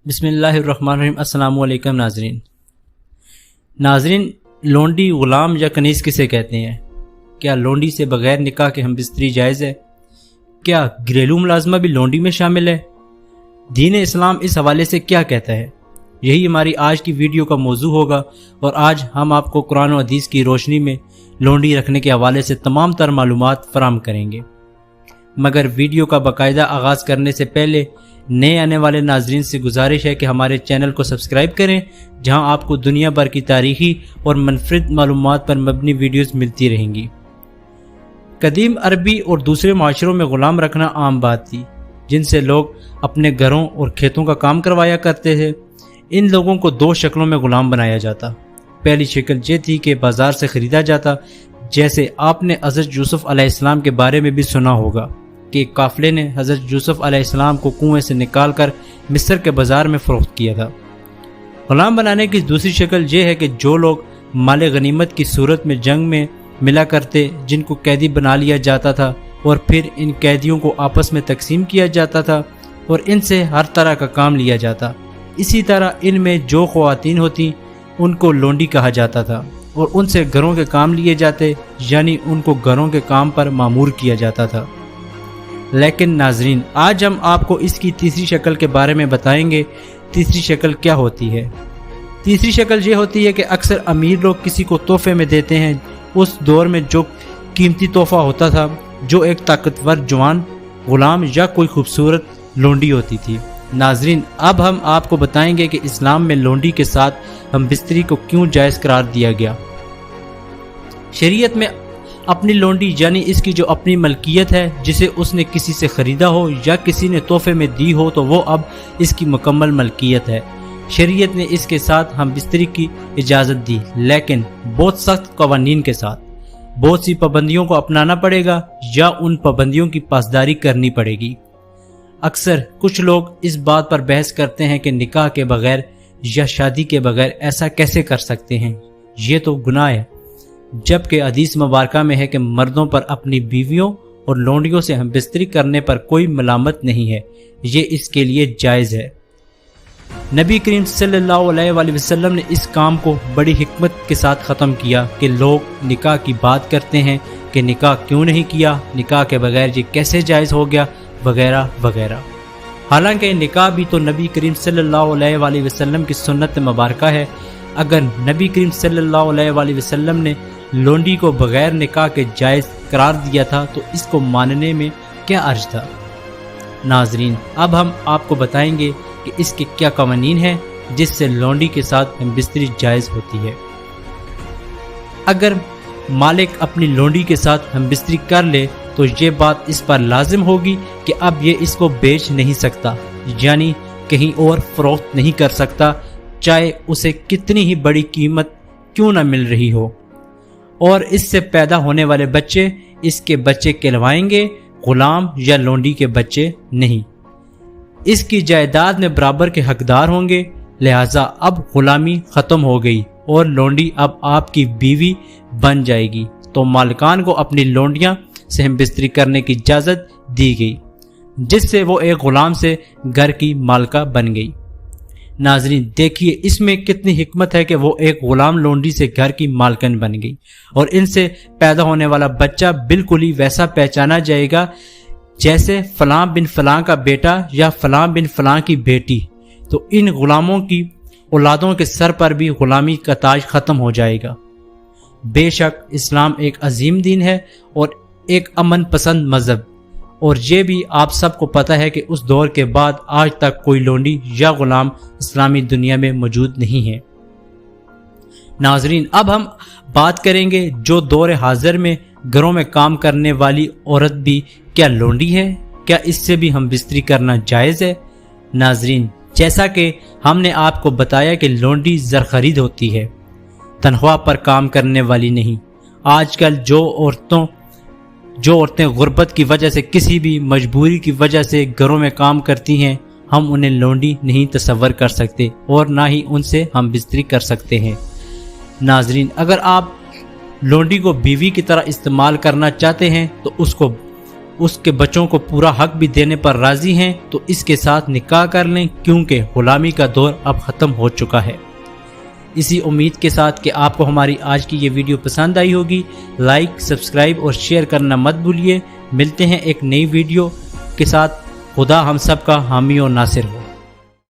بسم اللہ الرحمن الرحیم۔ السلام علیکم ناظرین، لونڈی، غلام یا کنیز کسے کہتے ہیں؟ کیا لونڈی سے بغیر نکاح کے ہم بستری جائز ہے؟ کیا گھریلو ملازمہ بھی لونڈی میں شامل ہے؟ دین اسلام اس حوالے سے کیا کہتا ہے؟ یہی ہماری آج کی ویڈیو کا موضوع ہوگا، اور آج ہم آپ کو قرآن و حدیث کی روشنی میں لونڈی رکھنے کے حوالے سے تمام تر معلومات فراہم کریں گے۔ مگر ویڈیو کا باقاعدہ آغاز کرنے سے پہلے نئے آنے والے ناظرین سے گزارش ہے کہ ہمارے چینل کو سبسکرائب کریں، جہاں آپ کو دنیا بھر کی تاریخی اور منفرد معلومات پر مبنی ویڈیوز ملتی رہیں گی۔ قدیم عربی اور دوسرے معاشروں میں غلام رکھنا عام بات تھی، جن سے لوگ اپنے گھروں اور کھیتوں کا کام کروایا کرتے تھے۔ ان لوگوں کو دو شکلوں میں غلام بنایا جاتا۔ پہلی شکل یہ تھی کہ بازار سے خریدا جاتا، جیسے آپ نے حضرت یوسف علیہ السلام کے بارے میں بھی سنا ہوگا کہ ایک قافلے نے حضرت یوسف علیہ السلام کو کنویں سے نکال کر مصر کے بازار میں فروخت کیا تھا۔ غلام بنانے کی دوسری شکل یہ ہے کہ جو لوگ مال غنیمت کی صورت میں جنگ میں ملا کرتے، جن کو قیدی بنا لیا جاتا تھا، اور پھر ان قیدیوں کو آپس میں تقسیم کیا جاتا تھا اور ان سے ہر طرح کا کام لیا جاتا۔ اسی طرح ان میں جو خواتین ہوتی ان کو لونڈی کہا جاتا تھا، اور ان سے گھروں کے کام لیے جاتے، یعنی ان کو گھروں کے کام پر مامور کیا جاتا تھا۔ لیکن ناظرین، آج ہم آپ کو اس کی تیسری شکل کے بارے میں بتائیں گے۔ تیسری شکل کیا ہوتی ہے؟ تیسری شکل یہ ہوتی ہے کہ اکثر امیر لوگ کسی کو تحفے میں دیتے ہیں۔ اس دور میں جو قیمتی تحفہ ہوتا تھا، جو ایک طاقتور جوان غلام یا کوئی خوبصورت لونڈی ہوتی تھی۔ ناظرین، اب ہم آپ کو بتائیں گے کہ اسلام میں لونڈی کے ساتھ ہم بستری کو کیوں جائز قرار دیا گیا۔ شریعت میں اپنی لونڈی، یعنی اس کی جو اپنی ملکیت ہے، جسے اس نے کسی سے خریدا ہو یا کسی نے تحفے میں دی ہو، تو وہ اب اس کی مکمل ملکیت ہے۔ شریعت نے اس کے ساتھ ہم بستری کی اجازت دی، لیکن بہت سخت قوانین کے ساتھ۔ بہت سی پابندیوں کو اپنانا پڑے گا یا ان پابندیوں کی پاسداری کرنی پڑے گی۔ اکثر کچھ لوگ اس بات پر بحث کرتے ہیں کہ نکاح کے بغیر یا شادی کے بغیر ایسا کیسے کر سکتے ہیں، یہ تو گناہ ہے، جبکہ حدیث مبارکہ میں ہے کہ مردوں پر اپنی بیویوں اور لونڈیوں سے ہم بستری کرنے پر کوئی ملامت نہیں ہے، یہ اس کے لیے جائز ہے۔ نبی کریم صلی اللہ علیہ وآلہ وسلم نے اس کام کو بڑی حکمت کے ساتھ ختم کیا کہ لوگ نکاح کی بات کرتے ہیں کہ نکاح کیوں نہیں کیا، نکاح کے بغیر یہ کیسے جائز ہو گیا، وغیرہ وغیرہ۔ حالانکہ نکاح بھی تو نبی کریم صلی اللہ علیہ وآلہ وسلم کی سنت مبارکہ ہے۔ اگر نبی کریم صلی اللہ علیہ وآلہ وسلم نے لونڈی کو بغیر نکاح کے جائز قرار دیا تھا تو اس کو ماننے میں کیا حرج تھا؟ ناظرین، اب ہم آپ کو بتائیں گے کہ اس کے کیا قوانین ہیں جس سے لونڈی کے ساتھ ہم بستری جائز ہوتی ہے۔ اگر مالک اپنی لونڈی کے ساتھ ہم بستری کر لے تو یہ بات اس پر لازم ہوگی کہ اب یہ اس کو بیچ نہیں سکتا، یعنی کہیں اور فروخت نہیں کر سکتا، چاہے اسے کتنی ہی بڑی قیمت کیوں نہ مل رہی ہو۔ اور اس سے پیدا ہونے والے بچے اس کے بچے کہلوائیں گے، غلام یا لونڈی کے بچے نہیں۔ اس کی جائیداد میں برابر کے حقدار ہوں گے، لہٰذا اب غلامی ختم ہو گئی اور لونڈی اب آپ کی بیوی بن جائے گی، تو مالکان کو اپنی لونڈیاں سے ہم بستری کرنے کی اجازت دی گئی، جس سے وہ ایک غلام سے گھر کی مالکہ بن گئی۔ ناظرین دیکھیے اس میں کتنی حکمت ہے کہ وہ ایک غلام لونڈی سے گھر کی مالکن بن گئی، اور ان سے پیدا ہونے والا بچہ بالکل ہی ویسا پہچانا جائے گا جیسے فلاں بن فلاں کا بیٹا یا فلاں بن فلاں کی بیٹی۔ تو ان غلاموں کی اولادوں کے سر پر بھی غلامی کا تاج ختم ہو جائے گا۔ بے شک اسلام ایک عظیم دین ہے اور ایک امن پسند مذہب، اور یہ بھی آپ سب کو پتہ ہے کہ اس دور کے بعد آج تک کوئی لونڈی یا غلام اسلامی دنیا میں موجود نہیں ہے۔ ناظرین، اب ہم بات کریں گے جو دور حاضر میں گھروں میں کام کرنے والی عورت بھی کیا لونڈی ہے؟ کیا اس سے بھی ہم بستری کرنا جائز ہے؟ ناظرین، جیسا کہ ہم نے آپ کو بتایا کہ لونڈی زرخرید ہوتی ہے، تنخواہ پر کام کرنے والی نہیں۔ آج کل جو عورتیں غربت کی وجہ سے، کسی بھی مجبوری کی وجہ سے گھروں میں کام کرتی ہیں، ہم انہیں لونڈی نہیں تصور کر سکتے اور نہ ہی ان سے ہم بستری کر سکتے ہیں۔ ناظرین، اگر آپ لونڈی کو بیوی کی طرح استعمال کرنا چاہتے ہیں تو اس کو اس کے بچوں کو پورا حق بھی دینے پر راضی ہیں تو اس کے ساتھ نکاح کر لیں، کیونکہ غلامی کا دور اب ختم ہو چکا ہے۔ اسی امید کے ساتھ کہ آپ کو ہماری آج کی یہ ویڈیو پسند آئی ہوگی، لائک، سبسکرائب اور شیئر کرنا مت بھولیے۔ ملتے ہیں ایک نئی ویڈیو کے ساتھ۔ خدا ہم سب کا حامی و ناصر ہو۔